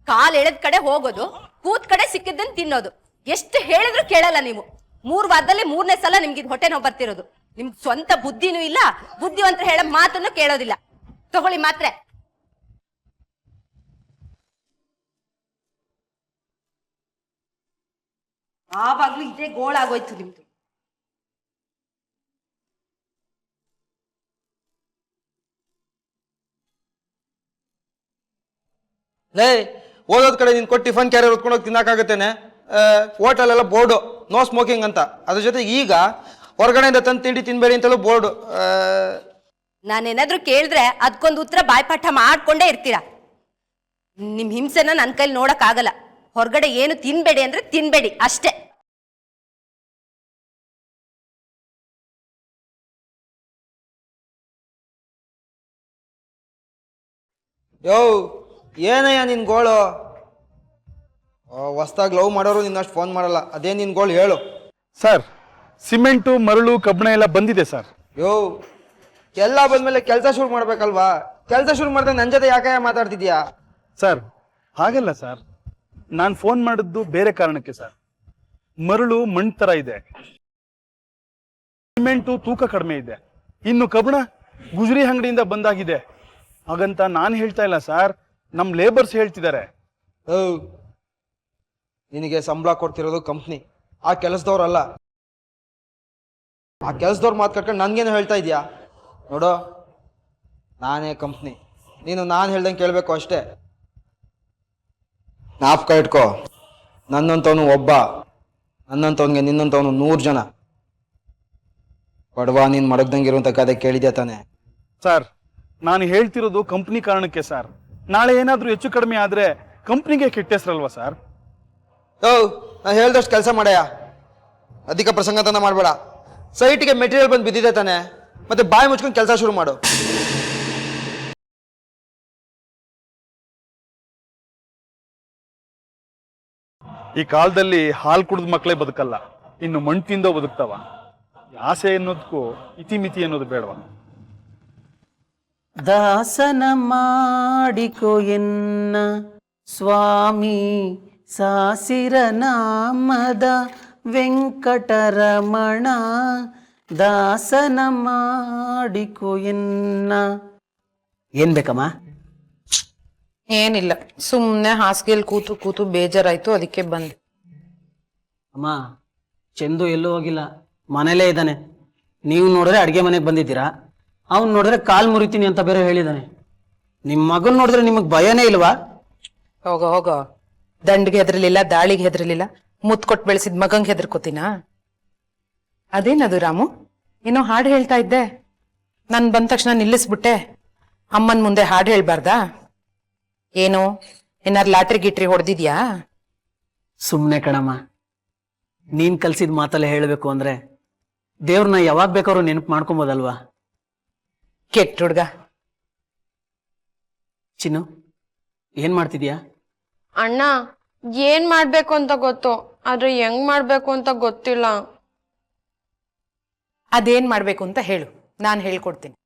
ಕಾಲ್ ಎಳೆದ್ ಕಡೆ ಹೋಗೋದು, ಕೂತ್ ಕಡೆ ಸಿಕ್ಕಿದ್ದನ್ ತಿನ್ನೋದು. ಎಷ್ಟು ಹೇಳಿದ್ರು ಕೇಳಲ್ಲ ನೀವು. 3 ವಾರದಲ್ಲಿ 3ನೇ ಸಲ ನಿಮ್ಗೆ ಹೊಟ್ಟೆ ನೋವು ಬರ್ತಿರೋದು. ನಿಮ್ಗೆ ಸ್ವಂತ ಬುದ್ಧಿನೂ ಇಲ್ಲ, ಬುದ್ಧಿವಂತರು ಹೇಳೋ ಮಾತನ್ನು ಕೇಳೋದಿಲ್ಲ. ತಗೊಳ್ಳಿ ಮಾತ್ರೆ. ಆವಾಗ್ಲೂ ಇದೇ ಗೋಳಾಗೋಯ್ತು ನಿಮ್ದು. ಲೇ, ಓದೋದ್ ಕಡೆ ನೀನ್ ಕೊಟ್ಟು ಟಿಫನ್ ಕ್ಯಾರಿಯರ್ ಹೊತ್ಕೊಂಡೋಗಿ ತಿನ್ನಕ್ಕಾಗತ್ತೇನೆ? ಹೋಟೆಲ್ ಎಲ್ಲ ಬೋರ್ಡು ನೋ ಸ್ಮೋಕಿಂಗ್ ಅಂತ. ಅದ್ರ ಜೊತೆ ಈಗ ಹೊರಗಡೆಯಿಂದ ತಂದು ತಿಂಡಿ ತಿನ್ಬೇಡಿ ಅಂತಲೂ ಬೋರ್ಡು. ನಾನೇನಾದ್ರೂ ಕೇಳಿದ್ರೆ ಅದಕ್ಕೊಂದು ಉತ್ತರ ಬಾಯ್ಪಾಠ ಮಾಡ್ಕೊಂಡೇ ಇರ್ತೀರಾ. ನಿಮ್ ಹಿಂಸೆನ ನನ್ನ ಕೈಲಿ ನೋಡಕ್ ಆಗಲ್ಲ. ಹೊರಗಡೆ ಏನು ತಿನ್ಬೇಡಿ ಅಂದ್ರೆ ತಿನ್ಬೇಡಿ ಅಷ್ಟೇ. ಯೋ, ಏನಯ್ಯ ನಿನ್ ಗೋಳು? ಹೊಸ್ದಾಗಿ ಲವ್ ಮಾಡೋರು ನಿನ್ನಷ್ಟು ಫೋನ್ ಮಾಡಲ್ಲ. ಅದೇ ನಿನ್ ಗೋಳು ಹೇಳು. ಸರ್, ಸಿಮೆಂಟು ಮರಳು ಕಬ್ಬಣ ಎಲ್ಲ ಬಂದಿದೆ ಸರ್. ಯೋ, ಎಲ್ಲ ಬಂದ್ಮೇಲೆ ಕೆಲಸ ಶುರು ಮಾಡ್ಬೇಕಲ್ವಾ? ಕೆಲಸ ಶುರು ಮಾಡಿದ್ರೆ ನನ್ನ ಜೊತೆ ಯಾಕೆ ಮಾತಾಡ್ತಿದ್ಯಾ? ಸರ್, ಹಾಗಲ್ಲ ಸರ್, ನಾನು ಫೋನ್ ಮಾಡಿದ್ದು ಬೇರೆ ಕಾರಣಕ್ಕೆ ಸರ್. ಮರಳು ಮಣ್ಣು ತರ ಇದೆ, ಸಿಮೆಂಟು ತೂಕ ಕಡಿಮೆ ಇದೆ, ಇನ್ನು ಕಬ್ಬಣ ಗುಜರಿ ಅಂಗಡಿಯಿಂದ ಬಂದಾಗಿದೆ. ಹಾಗಂತ ನಾನು ಹೇಳ್ತಾ ಇಲ್ಲ ಸರ್, ನಮ್ಮ ಲೇಬರ್ಸ್ ಹೇಳ್ತಿದ್ದಾರೆ. ನಿನಗೆ ಸಂಬಳ ಕೊಡ್ತಿರೋದು ಕಂಪ್ನಿ, ಆ ಕೆಲಸದವ್ರಲ್ಲ. ಆ ಕೆಲಸದವ್ರ ಮಾತು ಕಟ್ಕೊಂಡು ನನ್ಗೇನು ಹೇಳ್ತಾ ಇದೆಯಾ? ನೋಡು, ನಾನೇ ಕಂಪ್ನಿ, ನೀನು ನಾನು ಹೇಳ್ದಂಗೆ ಕೇಳಬೇಕು ಅಷ್ಟೇ. ಜ್ಞಾಪಕ ಇಟ್ಕೋ, ನನ್ನಂತವನು ಒಬ್ಬ, ನನ್ನಂತವನಿಗೆ ನಿನ್ನಂತವನು 100 ಜನ. ಬಡವ ನೀನು ಮಡಗ್ದಂಗೆ ಇರುವಂತ ಕತೆ ಕೇಳಿದ್ಯಾ ತಾನೆ? ಸರ್, ನಾನು ಹೇಳ್ತಿರೋದು ಕಂಪ್ನಿ ಕಾರಣಕ್ಕೆ ಸರ್. ನಾಳೆ ಏನಾದರೂ ಹೆಚ್ಚು ಕಡಿಮೆ ಆದ್ರೆ ಕಂಪ್ನಿಗೆ ಕೆಟ್ಟ ಹೆಸರಲ್ವಾ ಸರ್? ನಾನು ಹೇಳ್ದಷ್ಟು ಕೆಲಸ ಮಾಡಯ್ಯ, ಅಧಿಕ ಪ್ರಸಂಗತನ ಮಾಡಬೇಡ. ಸೈಟಿಗೆ ಮೆಟೀರಿಯಲ್ ಬಂದು ಬಿದ್ದಿದೆ ತಾನೆ, ಮತ್ತೆ ಬಾಯಿ ಮುಚ್ಕೊಂಡು ಕೆಲಸ ಶುರು ಮಾಡು. ಈ ಕಾಲದಲ್ಲಿ ಹಾಲು ಕುಡಿದ ಮಕ್ಕಳೇ ಬದುಕಲ್ಲ, ಇನ್ನು ಮಣ್ಣು ತಿಂದೋ ಬದುಕ್ತಾವ. ಆಸೆ ಅನ್ನೋದಕ್ಕೂ ಇತಿಮಿತಿ ಅನ್ನೋದು ಬೇಡವಾ? ದಾಸನ ಮಾಡಿಕೊ ಎನ್ನ ಸ್ವಾಮಿ ಸಾಸಿರ ನಾಮದ ವೆಂಕಟರಮಣ, ದಾಸನ ಮಾಡಿಕೊ ಎನ್ನ. ಏನ್ ಬೇಕಮ್ಮ? ಏನಿಲ್ಲ, ಸುಮ್ಮನೆ ಹಾಸಿಗೆಯಲ್ಲಿ ಕೂತು ಕೂತು ಬೇಜಾರಾಯ್ತು, ಅದಕ್ಕೆ ಬಂದೆ. ಅಮ್ಮ, ಚಂದು ಎಲ್ಲೂ ಹೋಗಿಲ್ಲ, ಮನೇಲೇ ಇದ್ದಾನೆ. ನೀವು ನೋಡಿದ್ರೆ ಅಡುಗೆ ಮನೆಗೆ ಬಂದಿದ್ದೀರಾ, ಅವ್ನು ನೋಡಿದ್ರೆ ಕಾಲ್ ಮುರಿತೀನಿ ಅಂತ ಬೇರೆ ಹೇಳಿದಾನೆ. ನಿಮ್ಮ ಮಗನ್ ನೋಡಿದ್ರೆ ನಿಮಗ್ ಭಯನೇ ಇಲ್ವಾ? ಹೋಗೋ ಹೋಗೋ, ದಂಡಿಗೆ ಹೆದರ್ಲಿಲ್ಲ, ದಾಳಿಗೆ ಹೆದರ್ಲಿಲ್ಲ, ಮುತ್ ಕೊಟ್ಟು ಬೆಳೆಸಿದ ಮಗಂಗೆ ಹೆದರ್ಕೋತೀನಾ? ಅದೇನದು ರಾಮು, ಏನೋ ಹಾಡು ಹೇಳ್ತಾ ಇದ್ದೆ, ನನ್ ಬಂದ ತಕ್ಷಣ ನಿಲ್ಲಿಸ್ಬಿಟ್ಟೆ. ಅಮ್ಮನ್ ಮುಂದೆ ಹಾಡು ಹೇಳ್ಬಾರ್ದಾ? ಏನು, ಏನಾರು ಲಾಟ್ರಿ ಗಿಟ್ರಿ ಹೊಡೆದಿದ್ಯಾ? ಸುಮ್ಮನೆ ಕಣಮ್ಮ, ನೀನ್ ಕಲ್ಸಿದ ಮಾತಲ್ಲೇ ಹೇಳಬೇಕು ಅಂದ್ರೆ ದೇವ್ರನ್ನ ಯಾವಾಗ ಬೇಕಾದ್ರೂ ನೆನಪು ಮಾಡ್ಕೊಬೋದಲ್ವಾ? ಕೆಟ್ಟ ಹುಡ್ಗ. ಚಿನ್ನು, ಏನ್ ಮಾಡ್ತಿದ್ಯಾ? ಅಣ್ಣ, ಏನ್ ಮಾಡ್ಬೇಕು ಅಂತ ಗೊತ್ತು, ಆದ್ರೆ ಹೆಂಗ್ ಮಾಡ್ಬೇಕು ಅಂತ ಗೊತ್ತಿಲ್ಲ. ಅದೇನ್ ಮಾಡ್ಬೇಕು ಅಂತ ಹೇಳು, ನಾನ್ ಹೇಳ್ಕೊಡ್ತೀನಿ.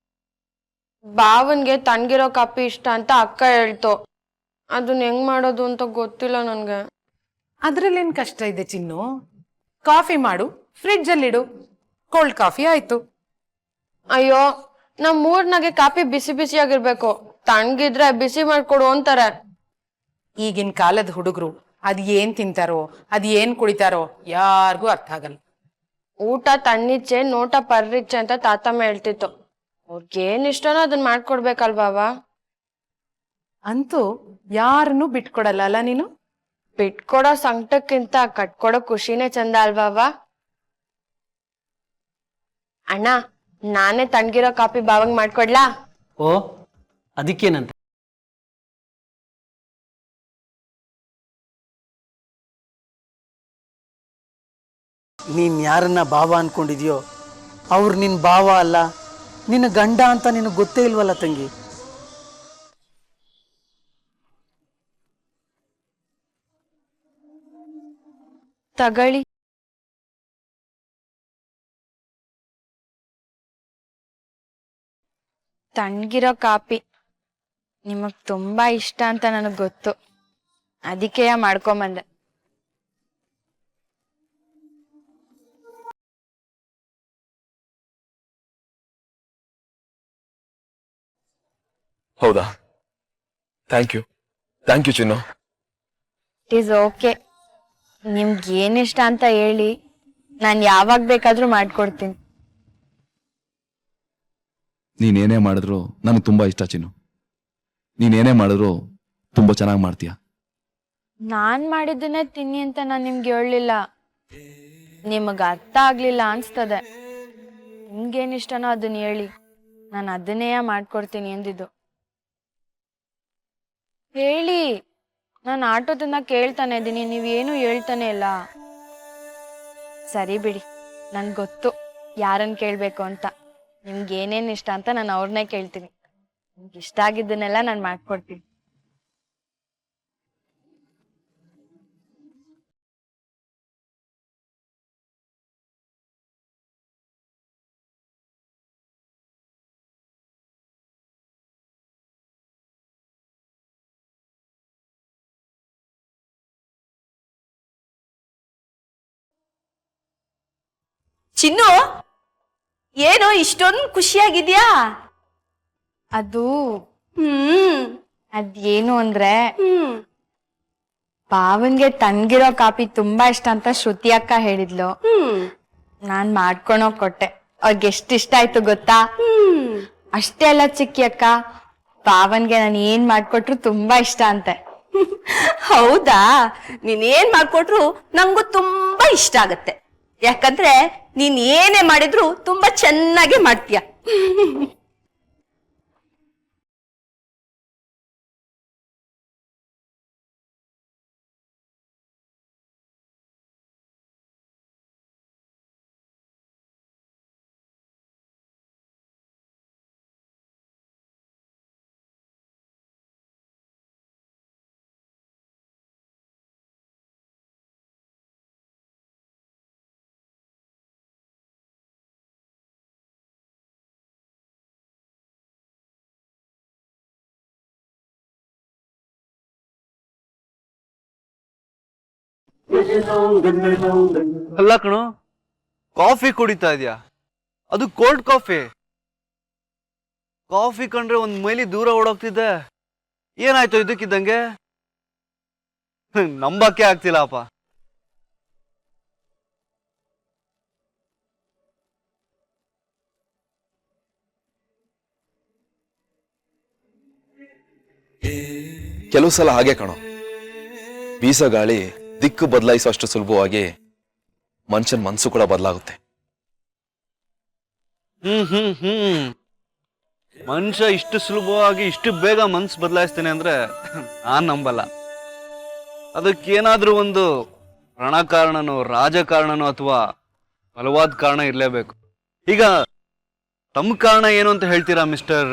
ಬಾವನ್ಗೆ ತಣ್ಣಗಿರೋ ಕಾಫಿ ಇಷ್ಟ ಅಂತ ಅಕ್ಕ ಹೇಳ್ತು, ಅದನ್ನ ಹೆಂಗ್ ಮಾಡೋದು ಅಂತ ಗೊತ್ತಿಲ್ಲ ನನ್ಗೆ. ಅದ್ರಲ್ಲೇನ್ ಕಷ್ಟ ಇದೆ ಚಿನ್ನು? ಕಾಫಿ ಮಾಡು, ಫ್ರಿಡ್ಜ್ ಅಲ್ಲಿಡು, ಕೋಲ್ಡ್ ಕಾಫಿ ಆಯ್ತು. ಅಯ್ಯೋ, ನಮ್ ಊರ್ನಾಗೆ ಕಾಫಿ ಬಿಸಿ ಬಿಸಿಯಾಗಿರ್ಬೇಕು, ತಣ್ಣಗಿದ್ರೆ ಬಿಸಿ ಮಾಡ್ಕೊಡು ಅಂತಾರೆ. ಈಗಿನ ಕಾಲದ ಹುಡುಗರು ಅದ್ ಏನ್ ತಿಂತಾರೋ, ಅದ್ ಏನ್ ಕುಡಿತಾರೋ ಯಾರಿಗೂ ಅರ್ಥ ಆಗಲ್ಲ. ಊಟ ತಣ್ಣಿಚ್ಚೆ, ನೋಟ ಪರ್ರಿಚ್ಚೆ ಅಂತ ತಾತಮ್ಮ ಹೇಳ್ತಿತ್ತು. ಅವ್ರಿಗೇನ್ ಇಷ್ಟನೋ ಅದನ್ನ ಮಾಡ್ಕೊಡ್ಬೇಕಲ್ವಾವ? ಅಂತೂ ಯಾರನ್ನು ಬಿಟ್ಕೊಡಲ್ಲ ಅಲ್ಲ ನೀನು? ಬಿಟ್ಕೊಡೋ ಸಂಕಟಕ್ಕಿಂತ ಕಟ್ಕೊಡೋ ಖುಷಿನೇ ಚಂದ ಅಲ್ವಾವ? ಅಣ್ಣ, ನಾನೇ ತಣ್ಣಗಿರೋ ಕಾಫಿ ಬಾವಂಗ್ ಮಾಡ್ಕೊಡ್ಲಾ? ಓ, ಅದಕ್ಕೇನಂತೆ? ನೀನ್ ಯಾರನ್ನ ಭಾವ ಅನ್ಕೊಂಡಿದ್ಯೋ ಅವ್ರು ನಿನ್ ಭಾವ ಅಲ್ಲ, ನಿನ್ನ ಗಂಡ ಅಂತ ನಿನಗೆ ಗೊತ್ತೇ ಇಲ್ವಲ್ಲ ತಂಗಿ. ತಗಳಿ. ತಣ್ಣಗಿರೋ ಕಾಫಿ ನಿಮಗ್ ತುಂಬಾ ಇಷ್ಟ ಅಂತ ನನಗ್ ಗೊತ್ತು. ಅದಕ್ಕೆ ಮಾಡ್ಕೊಂಬಂದೆ. ಹೌದಾ? Thank you Chinnu. It is okay. ನಿಮ್ಗೆ ಏನಿಷ್ಟ ಅಂತ ಹೇಳಿ, ನಾನು ಯಾವಾಗ ಬೇಕಾದ್ರೂ ಮಾಡ್ಕೊಡ್ತೀನಿ. ನೀನೇನೇ ಮಾಡಿದ್ರು ನನಗೆ ತುಂಬಾ ಇಷ್ಟ ಚಿನ್ನು. ನೀನೇನೇ ಮಾಡಿದ್ರು ತುಂಬಾ ಚೆನ್ನಾಗಿ ಮಾಡ್ತೀಯ. ನಾನ್ ಮಾಡಿದ್ದನ್ನೇ ತಿನ್ನಿ ಅಂತ ನಾನು ನಿಮ್ಗೆ ಹೇಳಲಿಲ್ಲ. ನಿಮಗ ಅರ್ಥ ಆಗ್ಲಿಲ್ಲ ಅನ್ಸ್ತದೆ. ನಿಮ್ಗೇನಿಷ್ಟನೋ ಅದನ್ನ ಹೇಳಿ, ನಾನು ಅದನ್ನೇ ಮಾಡ್ಕೊಡ್ತೀನಿ ಎಂದಿದ್ದು. ಹೇಳಿ, ನಾನು ಆಟೋದನ್ನ ಕೇಳ್ತಾನೆ ಇದ್ದೀನಿ, ನೀವೇನು ಹೇಳ್ತಾನೆ ಇಲ್ಲ. ಸರಿ ಬಿಡಿ, ನನ್ಗೆ ಗೊತ್ತು ಯಾರನ್ನ ಕೇಳಬೇಕು ಅಂತ. ನಿಮ್ಗೆ ಏನೇನು ಇಷ್ಟ ಅಂತ ನಾನು ಅವ್ರನ್ನೇ ಕೇಳ್ತೀನಿ. ನಿಮ್ಗೆ ಇಷ್ಟ ಆಗಿದ್ದನ್ನೆಲ್ಲ ನಾನು ಮಾಡ್ಕೊಡ್ತೀನಿ. ಚಿನ್ನು, ಏನೋ ಇಷ್ಟೊಂದು ಖುಷಿಯಾಗಿದ್ಯಾ? ಅದು ಹ್ಮ್ ಅದೇನು ಅಂದ್ರೆ, ಪಾವನ್ಗೆ ತನ್ಗಿರೋ ಕಾಪಿ ತುಂಬಾ ಇಷ್ಟ ಅಂತ ಶ್ರುತಿ ಅಕ್ಕ ಹೇಳಿದ್ಲು. ನಾನ್ ಮಾಡ್ಕೊಂಡೋಗ್ ಕೊಟ್ಟೆ. ಅವ್ರಿಗೆ ಎಷ್ಟು ಇಷ್ಟ ಆಯ್ತು ಗೊತ್ತಾ? ಅಷ್ಟೇ ಅಲ್ಲ ಚಿಕ್ಕಿ ಅಕ್ಕ, ಪಾವನ್ಗೆ ನಾನು ಏನ್ ಮಾಡ್ಕೊಟ್ರು ತುಂಬಾ ಇಷ್ಟ ಅಂತೆ. ಹೌದಾ? ನೀನ್ ಏನ್ ಮಾಡ್ಕೊಟ್ರು ನಂಗೂ ತುಂಬಾ ಇಷ್ಟ ಆಗತ್ತೆ. ಯಾಕಂದ್ರೆ ನೀನ್ ಏನೇ ಮಾಡಿದ್ರು ತುಂಬಾ ಚೆನ್ನಾಗಿ ಮಾಡ್ತೀಯ. ಅಲ್ಲ ಕಣೋ, ಕಾಫಿ ಕುಡಿತಾ ಇದ್ಯಾ? ಅದು ಕೋಲ್ಡ್ ಕಾಫಿ. ಕಾಫಿ ಕಂಡ್ರೆ ಒಂದ್ ಮೈಲಿ ದೂರ ಓಡೋಗ್ತಿದ್ದೆ. ಏನಾಯ್ತು ಇದಕ್ಕಿದ್ದಂಗೆ? ನಂಬಕ್ಕೆ ಆಗ್ತಿಲ್ಲಪ್ಪ. ಕೆಲವು ಸಲ ಹಾಗೆ ಕಣೋ, ಬೀಸೋ ಗಾಳಿ ದಿಕ್ಕು ಬದಲಾಯಿಸುವಷ್ಟು ಸುಲಭವಾಗಿ ಮನುಷ್ಯನ ಮನಸ್ಸು ಕೂಡ ಬದಲಾಗುತ್ತೆ. ಮನುಷ್ಯ ಇಷ್ಟು ಸುಲಭವಾಗಿ ಇಷ್ಟು ಬೇಗ ಮನ್ಸು ಬದಲಾಯಿಸ್ತೇನೆ ಅಂದ್ರೆ ನಾನ್ ನಂಬಲ್ಲ. ಅದಕ್ಕೇನಾದ್ರೂ ಒಂದು ರಣಕಾರಣನೋ ರಾಜಕಾರಣನೋ ಅಥವಾ ಬಲವಾದ ಕಾರಣ ಇರ್ಲೇಬೇಕು. ಈಗ ತಮ್ಮ ಕಾರಣ ಏನು ಅಂತ ಹೇಳ್ತೀರಾ ಮಿಸ್ಟರ್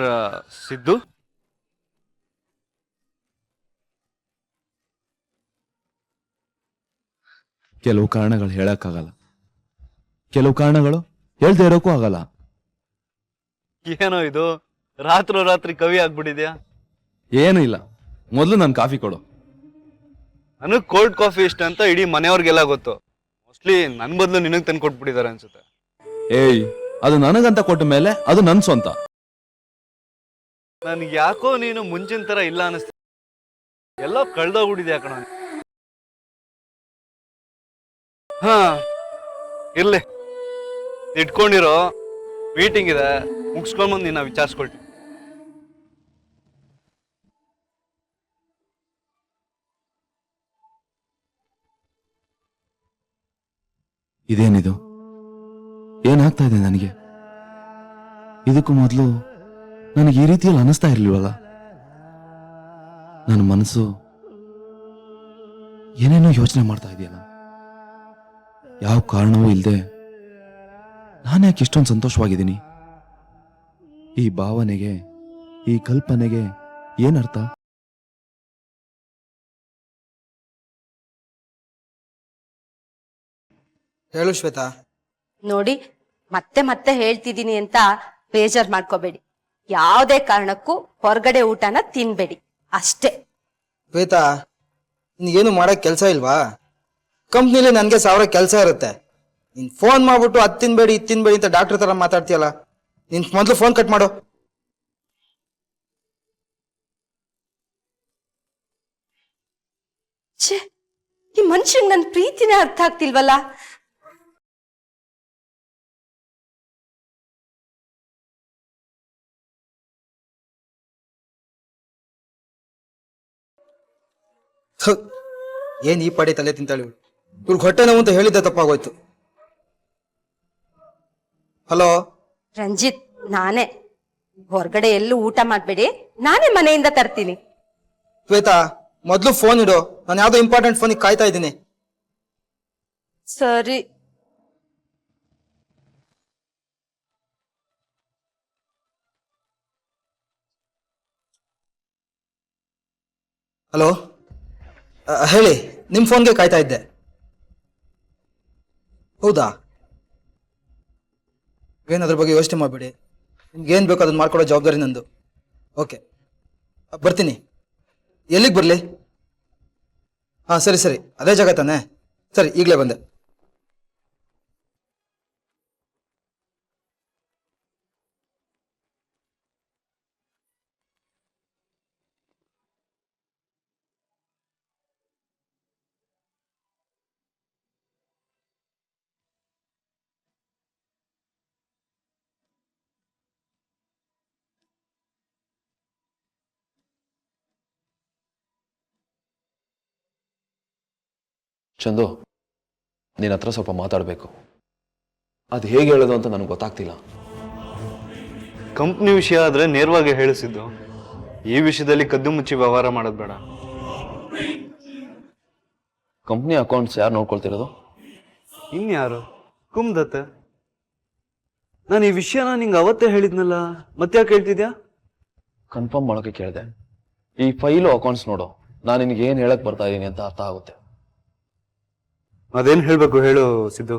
ಸಿದ್ದು? ಕೆಲವು ಕಾರಣಗಳು ಹೇಳಕ್ಕಾಗಲ್ಲ, ಕೆಲವು ಕಾರಣಗಳು ಹೇಳ್ದೇ ಇರೋಕ್ಕೂ ಆಗಲ್ಲ. ಏನೋ ಇದು ರಾತ್ರಿ ಕವಿ ಆಗ್ಬಿಟ್ಟಿದ್ಯಾ? ಏನು ಇಲ್ಲ, ಮೊದಲು ನನ್ ಕಾಫಿ ಕೊಡು. ನನಗ್ ಕೋಲ್ಡ್ ಕಾಫಿ ಇಷ್ಟ ಅಂತ ಇಡೀ ಮನೆಯವ್ರಿಗೆಲ್ಲ ಗೊತ್ತು. ಮೋಸ್ಟ್ಲಿ ನನ್ ಬದಲು ನಿನಗ್ ತಂದು ಕೊಟ್ಬಿಟ್ಟಿದ್ದಾರೆ ಅನ್ಸುತ್ತೆ. ಏಯ್, ಅದು ನನಗಂತ ಕೊಟ್ಟ ಮೇಲೆ ಅದು ನನ್ ಸ್ವಂತ. ನನ್ಗೆ ಯಾಕೋ ನೀನು ಮುಂಚಿನ ತರ ಇಲ್ಲ ಅನಿಸ್ತ. ಎಲ್ಲೋ ಕಳ್ದೋಗ್ಬಿಟ್ಟಿದ್ಯಾ ಕಣ. ಹಾ ಇರ್ಲಿ, ಇಟ್ಕೊಂಡಿರೋ, ಮೀಟಿಂಗ್ ಇದೆ, ಮುಗಿಸ್ಕೊಂಡ್ಬಂದು ನಿನ್ನ ವಿಚಾರಿಸ್ಕೊಳ್ತೀನಿ. ಇದೇನಿದು? ಏನಾಗ್ತಾ ಇದೆ ನನಗೆ? ಇದಕ್ಕೂ ಮೊದಲು ನನಗೆ ಈ ರೀತಿಯಲ್ಲಿ ಅನಿಸ್ತಾ ಇರ್ಲಿಲ್ವಲ್ಲ. ನನ್ನ ಮನಸ್ಸು ಏನೇನೋ ಯೋಚನೆ ಮಾಡ್ತಾ ಇದೆಯಲ್ಲ. ಯಾವ ಕಾರಣವೂ ಇಲ್ಲದೆ ನಾನ್ಯಾಕೆ ಇಷ್ಟೊಂದು ಸಂತೋಷವಾಗಿದ್ದೀನಿ? ಈ ಭಾವನೆಗೆ, ಈ ಕಲ್ಪನೆಗೆ ಏನರ್ಥ? ಹೇಳು ಶ್ವೇತಾ. ನೋಡಿ, ಮತ್ತೆ ಮತ್ತೆ ಹೇಳ್ತಿದ್ದೀನಿ ಅಂತ ಬೇಜಾರ್ ಮಾಡ್ಕೋಬೇಡಿ. ಯಾವುದೇ ಕಾರಣಕ್ಕೂ ಹೊರಗಡೆ ಊಟನ ತಿನ್ಬೇಡಿ ಅಷ್ಟೇ. ಶ್ವೇತಾ, ನಿನಗೇನು ಮಾಡೋಕ್ಕೆ ಕೆಲಸ ಇಲ್ವಾ? ಕಂಪ್ನಿಲಿ ನನಗೆ 1000 ಕೆಲಸ ಇರುತ್ತೆ. ನೀನು ಫೋನ್ ಮಾಡ್ಬಿಟ್ಟು ಅದು ತಿನ್ಬೇಡಿ ಇದು ತಿನ್ಬೇಡಿ ಅಂತ ಡಾಕ್ಟರ್ ಥರ ಮಾತಾಡ್ತೀಯಲ್ಲ. ನೀನು ಮೊದಲು ಫೋನ್ ಕಟ್ ಮಾಡು. ಛೇ, ಈ ಮನುಷ್ಯಂಗೆ ನನ್ನ ಪ್ರೀತಿನೇ ಅರ್ಥ ಆಗ್ತಿಲ್ವಲ್ಲ. ಏನ್ ಈ ಪಾಡಿ ತಲೆ ತಿಂತಾಳಿ? ಇವ್ರಿಗೆ ಹೊಟ್ಟೆ ನೋವು ಅಂತ ಹೇಳಿದ್ದೆ ತಪ್ಪಾಗೋಯ್ತು. ಹಲೋ ರಂಜಿತ್, ನಾನೇ. ಹೊರಗಡೆ ಎಲ್ಲೂ ಊಟ ಮಾಡ್ಬೇಡಿ, ನಾನೇ ಮನೆಯಿಂದ ತರ್ತೀನಿ. ಶ್ವೇತಾ, ಮೊದಲು ಫೋನ್ ಇಡು. ನಾನು ಯಾವ್ದೋ ಇಂಪಾರ್ಟೆಂಟ್ ಫೋನಿಗೆ ಕಾಯ್ತಾ ಇದ್ದೀನಿ. ಸರಿ. ಹಲೋ, ಹೇಳಿ. ನಿಮ್ಮ ಫೋನ್ಗೆ ಕಾಯ್ತಾ ಇದ್ದೆ. ಹೌದಾ? ಏನಾದ್ರ ಬಗ್ಗೆ ಯೋಚನೆ ಮಾಡಬೇಡಿ. ನಿಮ್ಗೆ ಏನು ಬೇಕೋ ಅದನ್ನ ಮಾಡ್ಕೊಡೋ ಜವಾಬ್ದಾರಿ ನಂದು. ಓಕೆ, ಬರ್ತೀನಿ. ಎಲ್ಲಿಗೆ ಬರಲಿ? ಹಾಂ, ಸರಿ ಸರಿ, ಅದೇ ಜಾಗ ತಾನೆ. ಸರಿ, ಈಗಲೇ ಬಂದೆ. ಚಂದು, ನಿನ್ನ ಹತ್ರ ಸ್ವಲ್ಪ ಮಾತಾಡಬೇಕು. ಅದು ಹೇಗೆ ಹೇಳೋದು ಅಂತ ನನಗೆ ಗೊತ್ತಾಗ್ತಿಲ್ಲ. ಕಂಪ್ನಿ ವಿಷಯ ಆದ್ರೆ ನೇರವಾಗಿ ಹೇಳಿಸಿದ್ದು. ಈ ವಿಷಯದಲ್ಲಿ ಕದ್ದು ಮುಚ್ಚಿ ವ್ಯವಹಾರ ಮಾಡೋದು ಬೇಡ. ಕಂಪ್ನಿ ಅಕೌಂಟ್ಸ್ ಯಾರು ನೋಡ್ಕೊಳ್ತಿರೋದು? ಇನ್ಯಾರು? ಕುಮ್ದತ್ತ. ನಾನು ಈ ವಿಷಯನ ನಿಂಗೆ ಅವತ್ತೇ ಹೇಳಿದ್ನಲ್ಲ, ಮತ್ತೆ ಯಾಕೆ ಹೇಳ್ತಿದ್ಯಾ? ಕನ್ಫರ್ಮ್ ಮಾಡೋಕೆ ಕೇಳಿದೆ. ಈ ಫೈಲು ಅಕೌಂಟ್ಸ್ ನೋಡು, ನಾನು ನಿನಗೆ ಏನು ಹೇಳಕ್ ಬರ್ತಾ ಇದ್ದೀನಿ ಅಂತ ಅರ್ಥ ಆಗುತ್ತೆ. ಅದೇನ್ ಹೇಳ್ಬೇಕು ಹೇಳು ಸಿದ್ದು.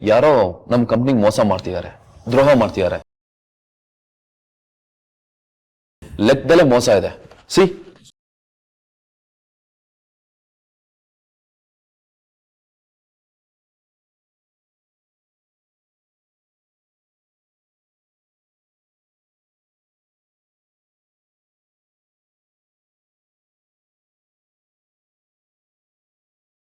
ಯಾರೋ ನಮ್ಮ ಕಂಪ್ನಿಗೆ ಮೋಸ ಮಾಡ್ತಿದ್ದಾರೆ, ದ್ರೋಹ ಮಾಡ್ತಿದ್ದಾರೆ. ಲೆಕ್ಕದಲ್ಲೇ ಮೋಸ ಇದೆ. ಸಿ